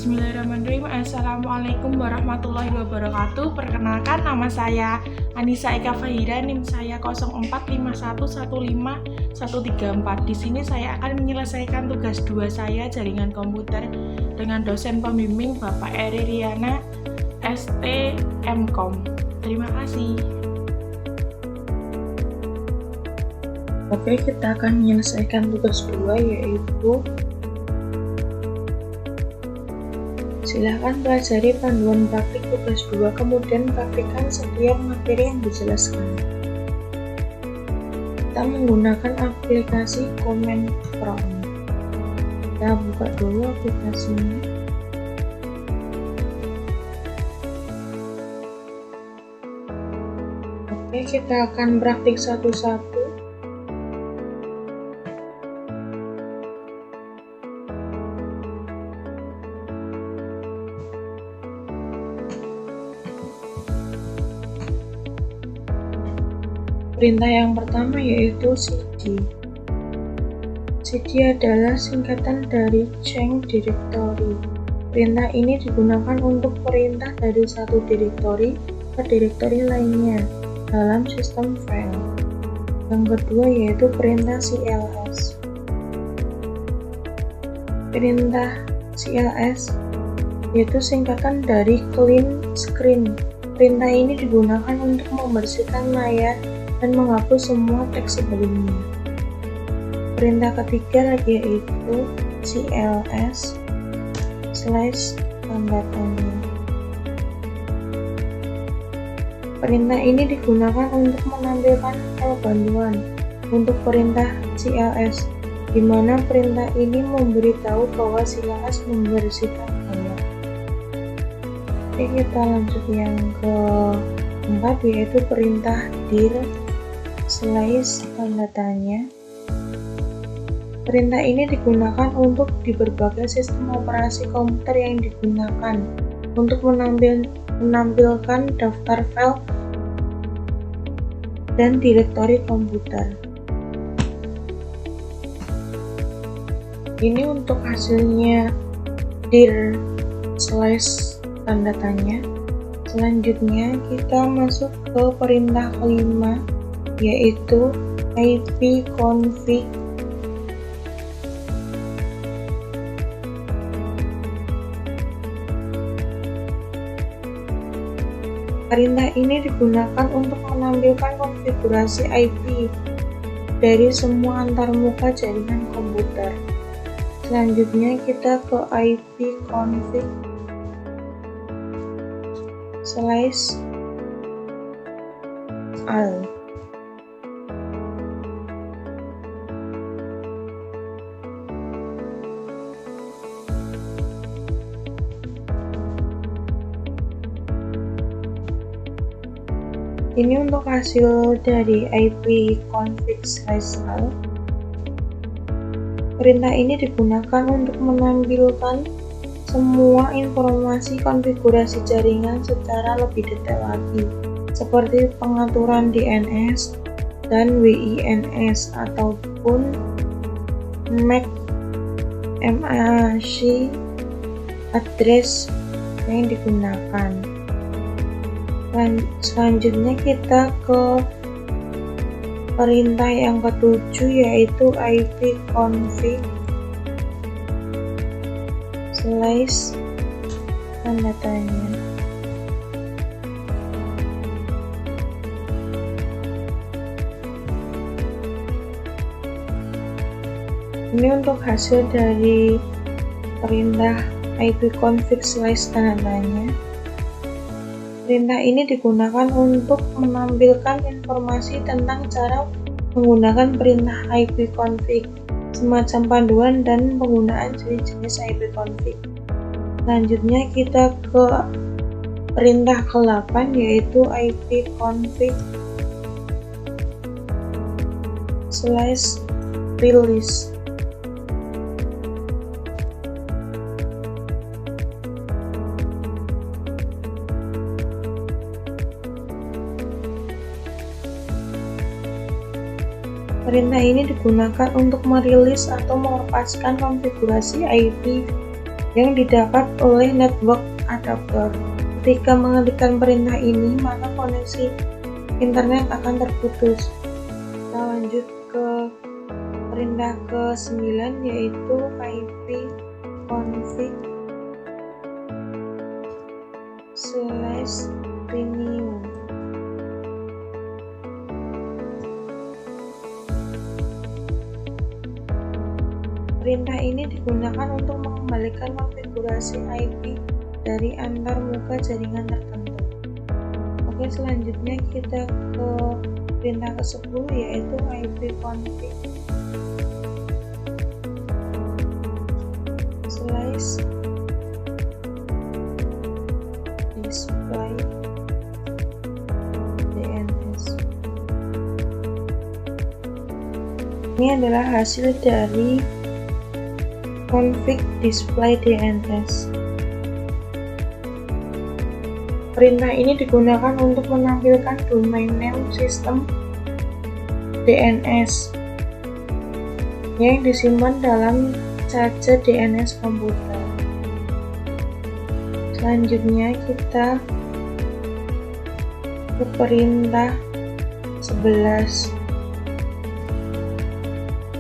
Bismillahirrahmanirrahim. Assalamualaikum warahmatullahi wabarakatuh. Perkenalkan, nama saya Anissa Eka Fahira, NIM saya 0451151134. Di sini saya akan menyelesaikan tugas 2 saya, jaringan komputer, dengan dosen pembimbing Bapak Eri Riana, STMkom. Terima kasih. Oke, kita akan menyelesaikan tugas 2, yaitu silakan pelajari panduan praktik tugas 2, kemudian praktikkan setiap materi yang dijelaskan. Kita menggunakan aplikasi Comment From. Kita buka dulu aplikasinya. Oke, kita akan praktik satu-satu. Perintah yang pertama yaitu cd. cd adalah singkatan dari change directory. Perintah ini digunakan untuk perintah dari satu direktori ke direktori lainnya dalam sistem file. Yang kedua yaitu perintah cls. Perintah cls yaitu singkatan dari clean screen. Perintah ini digunakan untuk membersihkan layar dan menghapus semua teks sebelumnya. Perintah ketiga yaitu cls tanda tanya. Perintah ini digunakan untuk menampilkan file bantuan untuk perintah cls, di mana perintah ini memberitahu bahwa cls membersihkan file. Oke, kita lanjut yang keempat yaitu perintah dir tanda tanya. Perintah ini digunakan untuk di berbagai sistem operasi komputer yang digunakan untuk menampilkan daftar file dan direktori komputer. Ini untuk hasilnya dir tanda tanya. Selanjutnya kita masuk ke perintah kelima yaitu ipconfig. Perintah ini digunakan untuk menampilkan konfigurasi IP dari semua antarmuka jaringan komputer. Selanjutnya kita ke ipconfig /al. Ini untuk hasil dari ipconfig /al. Perintah ini digunakan untuk menampilkan semua informasi konfigurasi jaringan secara lebih detail lagi, seperti pengaturan DNS dan WINS ataupun MAC address yang digunakan. Selanjutnya kita ke perintah yang ketujuh yaitu ipconfig tanda tanya. Ini untuk hasil dari perintah ipconfig tanda tanya. Perintah ini digunakan untuk menampilkan informasi tentang cara menggunakan perintah ipconfig, semacam panduan dan penggunaan jenis-jenis ipconfig. Selanjutnya kita ke perintah ke-8 yaitu ipconfig /release. Perintah ini digunakan untuk merilis atau melepaskan konfigurasi IP yang didapat oleh network adapter. Ketika mengetikkan perintah ini, maka koneksi internet akan terputus. Kita lanjut ke perintah ke-9, yaitu ipconfig/renew. Perintah ini digunakan untuk mengembalikan konfigurasi IP dari antar muka jaringan tertentu. Oke, selanjutnya kita ke perintah ke-10, yaitu ipconfig/display DNS. Ini adalah hasil dari config display DNS. Perintah ini digunakan untuk menampilkan domain name sistem DNS yang disimpan dalam cache DNS komputer. Selanjutnya kita ke perintah 11,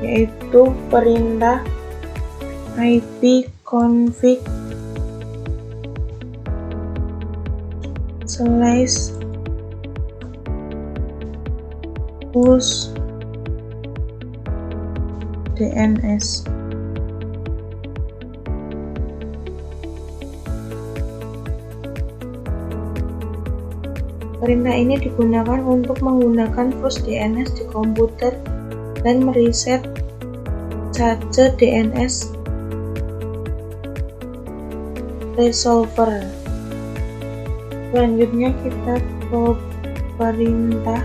yaitu perintah ipconfig/push DNS. Perintah ini digunakan untuk menggunakan push DNS di komputer dan mereset cache DNS resolver. Selanjutnya kita ke perintah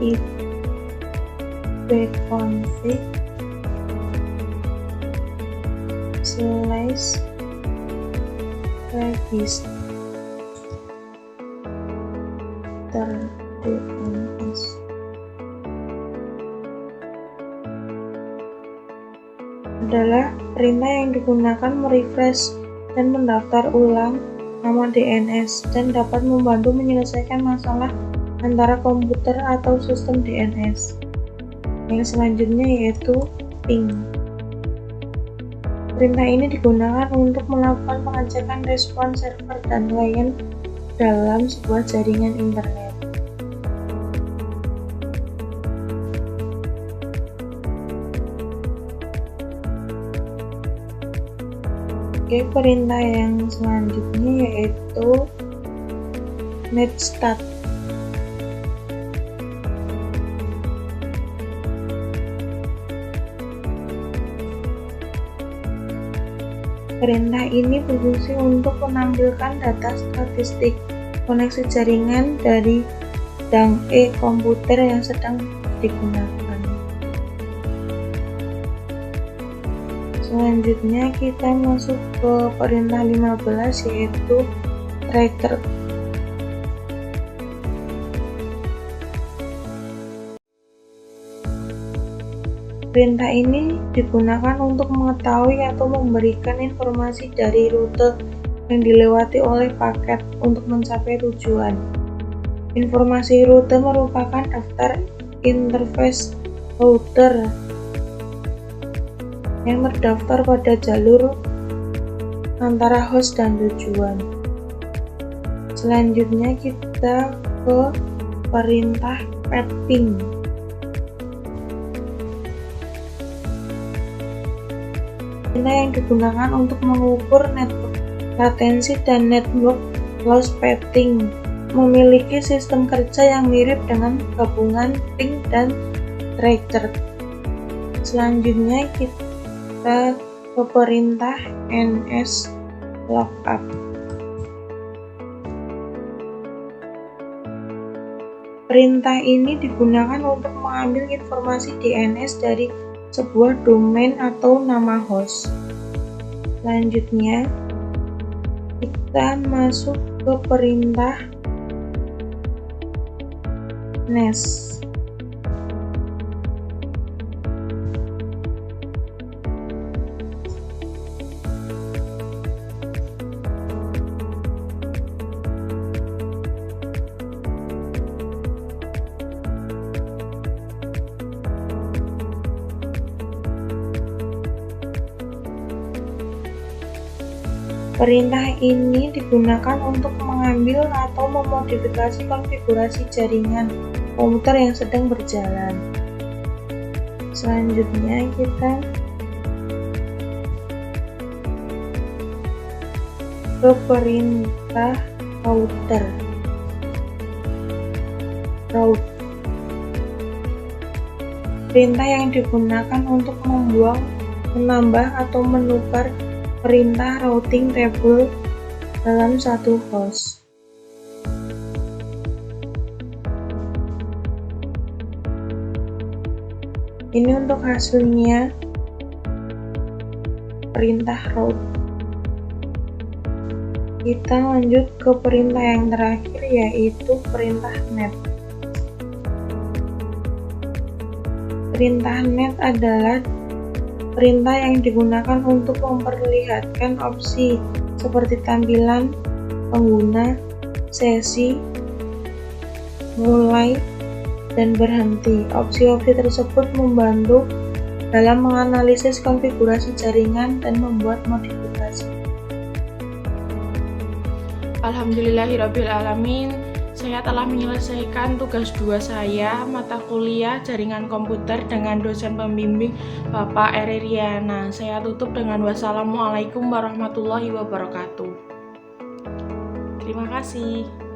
ipconfig/register DNS. Adalah perintah yang digunakan merefresh dan mendaftar ulang nama DNS dan dapat membantu menyelesaikan masalah antara komputer atau sistem DNS. Yang selanjutnya yaitu ping. Perintah ini digunakan untuk melakukan pengecekan respon server dan klien dalam sebuah jaringan internet. Oke, perintah yang selanjutnya yaitu netstat. Perintah ini berfungsi untuk menampilkan data statistik koneksi jaringan dari DANG-E komputer yang sedang digunakan. Selanjutnya kita masuk ke perintah 15, yaitu tracker. Perintah ini digunakan untuk mengetahui atau memberikan informasi dari rute yang dilewati oleh paket untuk mencapai tujuan. Informasi rute merupakan daftar interface router yang terdaftar pada jalur antara host dan tujuan. Selanjutnya kita ke perintah ping. Perintah yang digunakan untuk mengukur network latensi dan network loss pathing, memiliki sistem kerja yang mirip dengan gabungan ping dan tracker. Selanjutnya kita ke perintah nslookup. Perintah ini digunakan untuk mengambil informasi DNS dari sebuah domain atau nama host. Selanjutnya kita masuk ke perintah NES. Perintah ini digunakan untuk mengambil atau memodifikasi konfigurasi jaringan komputer yang sedang berjalan. Selanjutnya kita ke perintah router. Route. Perintah yang digunakan untuk membuang, menambah, atau menukar perintah routing table dalam satu host. Ini untuk hasilnya perintah route. Kita lanjut ke perintah yang terakhir, yaitu perintah net. Perintah net adalah perintah yang digunakan untuk memperlihatkan opsi seperti tampilan pengguna, sesi, mulai, dan berhenti. Opsi-opsi tersebut membantu dalam menganalisis konfigurasi jaringan dan membuat modifikasi. Alhamdulillahirrabbilalamin, saya telah menyelesaikan tugas 2 saya, mata kuliah jaringan komputer dengan dosen pembimbing Bapak Ereriana. Saya tutup dengan wassalamualaikum warahmatullahi wabarakatuh. Terima kasih.